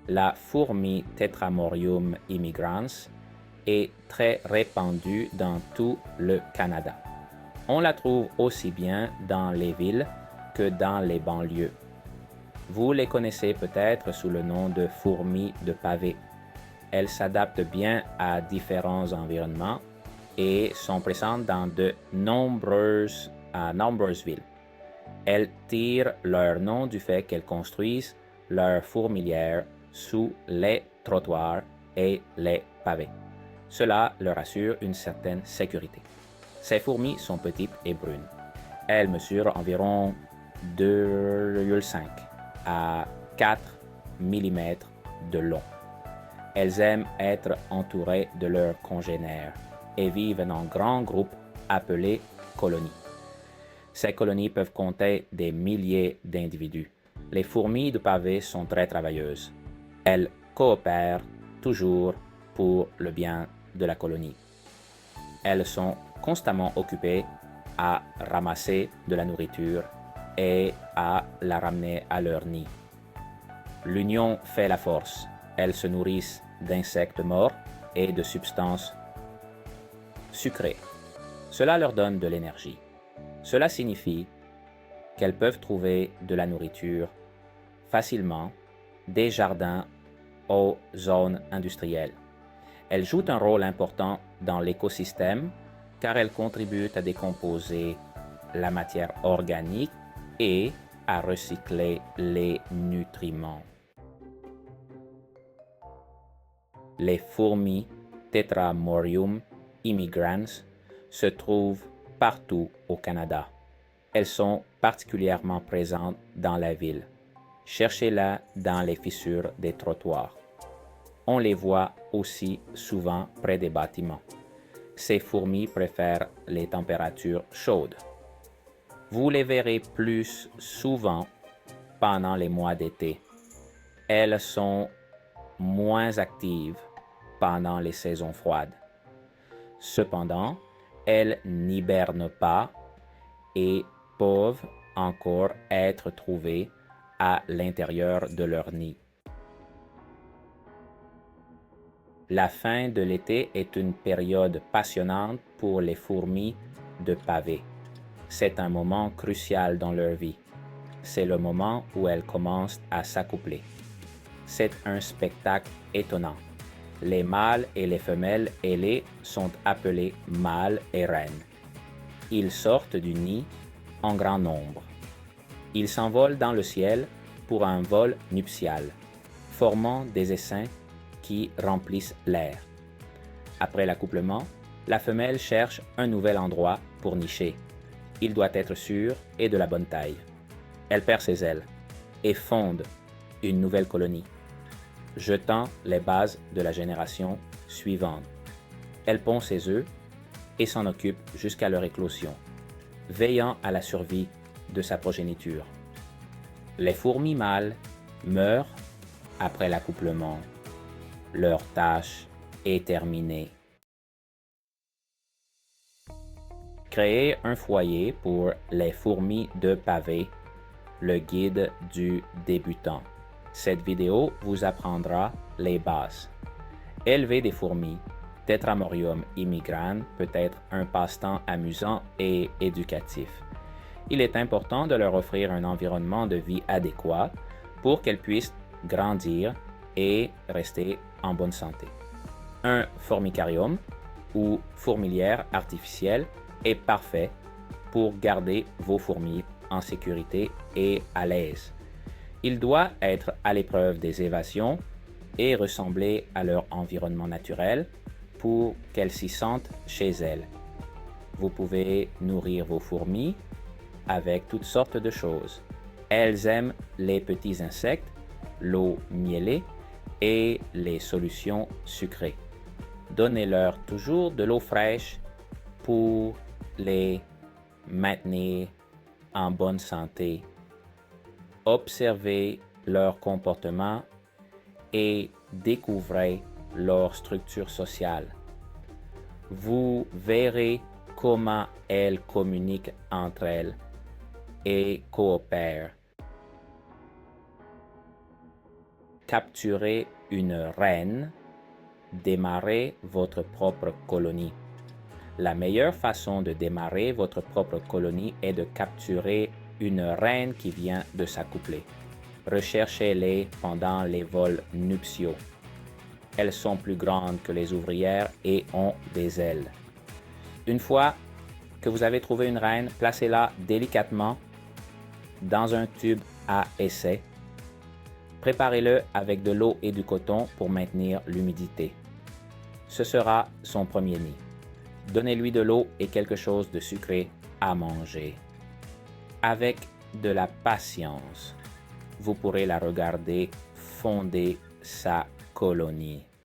La fourmi Tetramorium immigrans est très répandue dans tout le Canada. On la trouve aussi bien dans les villes que dans les banlieues. Vous les connaissez peut-être sous le nom de fourmis de pavé. Elles s'adaptent bien à différents environnements et sont présentes dans de nombreuses villes. Elles tirent leur nom du fait qu'elles construisent leurs fourmilières sous les trottoirs et les pavés. Cela leur assure une certaine sécurité. Ces fourmis sont petites et brunes. Elles mesurent environ 2,5 à 4 mm de long. Elles aiment être entourées de leurs congénères et vivent en grands groupes appelés colonies. Ces colonies peuvent compter des milliers d'individus. Les fourmis de pavé sont très travailleuses. Elles coopèrent toujours pour le bien de la colonie. Elles sont constamment occupées à ramasser de la nourriture et à la ramener à leur nid. L'union fait la force. Elles se nourrissent d'insectes morts et de substances sucrées. Cela leur donne de l'énergie. Cela signifie qu'elles peuvent trouver de la nourriture facilement des jardins aux zones industrielles. Elles jouent un rôle important dans l'écosystème car elles contribuent à décomposer la matière organique et à recycler les nutriments. Les fourmis Tetramorium immigrans se trouvent partout au Canada. Elles sont particulièrement présentes dans la ville. Cherchez-la dans les fissures des trottoirs. On les voit aussi souvent près des bâtiments. Ces fourmis préfèrent les températures chaudes. Vous les verrez plus souvent pendant les mois d'été. Elles sont moins actives pendant les saisons froides. Cependant, elles n'hibernent pas et peuvent encore être trouvées à l'intérieur de leur nid. La fin de l'été est une période passionnante pour les fourmis de pavé. C'est un moment crucial dans leur vie. C'est le moment où elles commencent à s'accoupler. C'est un spectacle étonnant. Les mâles et les femelles ailées sont appelés mâles et reines. Ils sortent du nid en grand nombre. Ils s'envolent dans le ciel pour un vol nuptial, formant des essaims qui remplissent l'air. Après l'accouplement, la femelle cherche un nouvel endroit pour nicher. Il doit être sûr et de la bonne taille. Elle perd ses ailes et fonde une nouvelle colonie, jetant les bases de la génération suivante. Elle pond ses œufs et s'en occupe jusqu'à leur éclosion, veillant à la survie de sa progéniture. Les fourmis mâles meurent après l'accouplement. Leur tâche est terminée. Créer un foyer pour les fourmis de pavé, le guide du débutant. Cette vidéo vous apprendra les bases. Élever des fourmis, Tetramorium immigrans, peut être un passe-temps amusant et éducatif. Il est important de leur offrir un environnement de vie adéquat pour qu'elles puissent grandir et rester en bonne santé. Un formicarium ou fourmilière artificielle est parfait pour garder vos fourmis en sécurité et à l'aise. Il doit être à l'épreuve des évasions et ressembler à leur environnement naturel pour qu'elles s'y sentent chez elles. Vous pouvez nourrir vos fourmis avec toutes sortes de choses. Elles aiment les petits insectes, l'eau mielée et les solutions sucrées. Donnez-leur toujours de l'eau fraîche pour les maintenir en bonne santé. Observez leur comportement et découvrez leur structure sociale. Vous verrez comment elles communiquent entre elles et coopèrent. capturer une reine, démarrer votre propre colonie. La meilleure façon de démarrer votre propre colonie est de capturer une reine qui vient de s'accoupler. Recherchez-les pendant les vols nuptiaux. Elles sont plus grandes que les ouvrières et ont des ailes. Une fois que vous avez trouvé une reine, placez-la délicatement dans un tube à essai. Préparez-le avec de l'eau et du coton pour maintenir l'humidité. Ce sera son premier nid. Donnez-lui de l'eau et quelque chose de sucré à manger. Avec de la patience, vous pourrez la regarder fonder sa colonie.